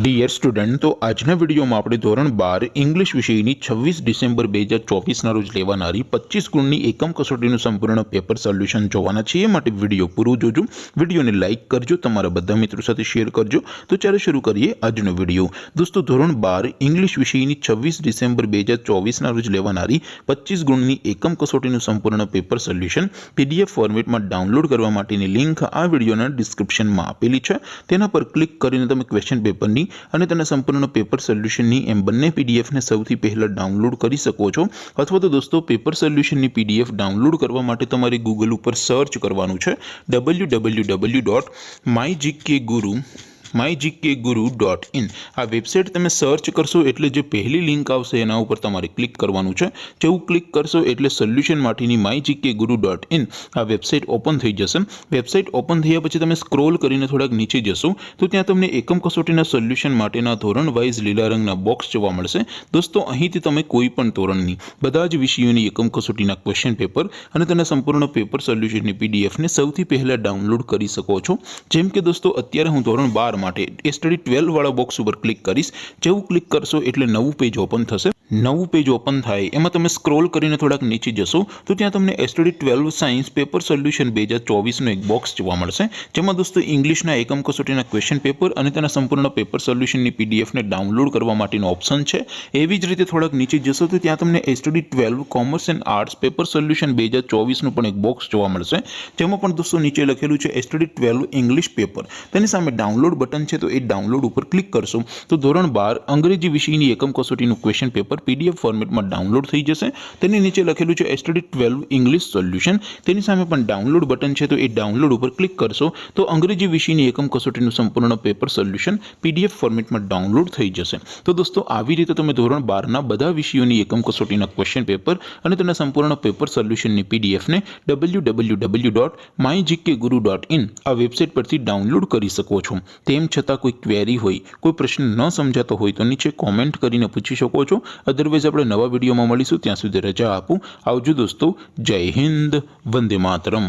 Dear student, तो आजना video में આપણે ધોરણ 12 इंग्लिश વિષયની 26 ડિસેમ્બર 2024 ના રોજ લેવાનારી 25 ગુણની એકમ કસોટીનું સંપૂર્ણ પેપર સોલ્યુશન જોવાના છીએ। માટે વિડિયો પૂરો જોજો, વિડિયોને લાઈક કરજો, તમારા બધા મિત્રો સાથે શેર કરજો। તો ચાલો શરૂ કરીએ આજનો વિડિયો। દોસ્તો, ધોરણ 12 इंग्लिश વિષયની 26 ડિસેમ્બર 2024 ના રોજ લેવાનારી 25 ગુણની એકમ કસોટીનું સંપૂર્ણ પેપર સોલ્યુશન પીડીએફ ફોર્મેટમાં ડાઉનલોડ કરવા માટેની લિંક આ વિડિયોના ડિસ્ક્રિપ્શનમાં આપેલી છે। તેના પર ક્લિક કરીને તમે ક્વેશ્ચન પેપરની અને તેના સંપૂર્ણ પેપર સોલ્યુશનની એમ બંને પીડીએફને સૌથી પહેલા ડાઉનલોડ કરી શકો છો। અથવા તો દોસ્તો, પેપર સોલ્યુશનની પીડીએફ ડાઉનલોડ કરવા માટે તમારે ગૂગલ ઉપર સર્ચ કરવાનું છે www.mygkguru.in। આ વેબસાઇટ તમે સર્ચ કરશો એટલે જે પહેલી લિંક આવશે એના ઉપર તમારે ક્લિક કરવાનું છે। જેવું ક્લિક કરશો એટલે સોલ્યુશન માટેની mygkguru.in આ વેબસાઇટ ઓપન થઈ જશે। વેબસાઇટ ઓપન થયા પછી તમે સ્ક્રોલ કરીને થોડાક નીચે જશો તો ત્યાં તમને એકમ કસોટીના સોલ્યુશન માટેના ધોરણ વાઇઝ લીલા રંગના બોક્સ જોવા મળશે। દોસ્તો, અહીંથી તમે કોઈ પણ ધોરણની બધા જ વિષયોની એકમ કસોટીના ક્વેશ્ચન પેપર અને તેના સંપૂર્ણ પેપર સોલ્યુશનની પીડીએફને સૌથી પહેલા ડાઉનલોડ કરી શકો છો। જેમ કે દોસ્તો, અત્યારે હું ધોરણ 12 માટે સ્ટડી 12 વાળા બોક્સ ઉપર ક્લિક કરીશ। જેવું ક્લિક કરશો એટલે નવું પેજ ઓપન થશે। નવું પેજ ઓપન થાય એમાં તમે સ્ક્રોલ કરીને થોડાક નીચે જશો તો ત્યાં તમને સ્ટડી 12 સાયન્સ પેપર સોલ્યુશન 2024 નો એક બોક્સ જોવા મળશે। જેમાં દોસ્તો ઇંગ્લિશના એકમ કસોટીના ક્વેશ્ચન પેપર અને તેના સંપૂર્ણ પેપર સોલ્યુશનની પીડીએફને ડાઉનલોડ કરવા માટેનો ઓપ્શન છે। એવી જ રીતે થોડાક નીચે જશો તો ત્યાં તમને study 12 commerce and arts paper solution 2024 નું પણ એક બોક્સ જોવા મળશે। જેમાં પણ દોસ્તો નીચે લખેલું છે સ્ટડી 12 ઇંગ્લિશ પેપર। તેની સામે ડાઉનલોડ બટન છે, તો એ ડાઉનલોડ ઉપર ક્લિક કરશો તો ધોરણ 12 અંગ્રેજી વિષયની એકમ કસોટીનું ક્વેશ્ચન પેપર પીડીએફ ફોર્મેટમાં ડાઉનલોડ થઈ જશે। તેની નીચે લખેલું છે સ્ટડી 12 ઇંગ્લિશ સોલ્યુશન। તેની સામે પણ ડાઉનલોડ બટન છે, તો એ ડાઉનલોડ ઉપર ક્લિક કરશો તો અંગ્રેજી વિષયની એકમ કસોટીનું સંપૂર્ણ પેપર સોલ્યુશન પીડીએફ ફોર્મેટમાં ડાઉનલોડ થઈ જશે। તો દોસ્તો, આવી રીતે તમે ધોરણ 12ના બધા વિષયોની એકમ કસોટીના ક્વેશ્ચન પેપર અને તેના સંપૂર્ણ પેપર સોલ્યુશનની પીડીએફને www.mygkguru.in આ વેબસાઇટ પરથી ડાઉનલોડ કરી શકો છો। તેમ છતાં કોઈ ક્વેરી હોય, કોઈ પ્રશ્ન ન સમજાતો હોય તો નીચે કોમેન્ટ કરીને પૂછી શકો છો। અધરવાઇઝ આપણે નવા વિડીયોમાં મળીશું, ત્યાં સુધી રજા આપું। આવજો દોસ્તો, જય હિન્દ, વંદે માતરમ।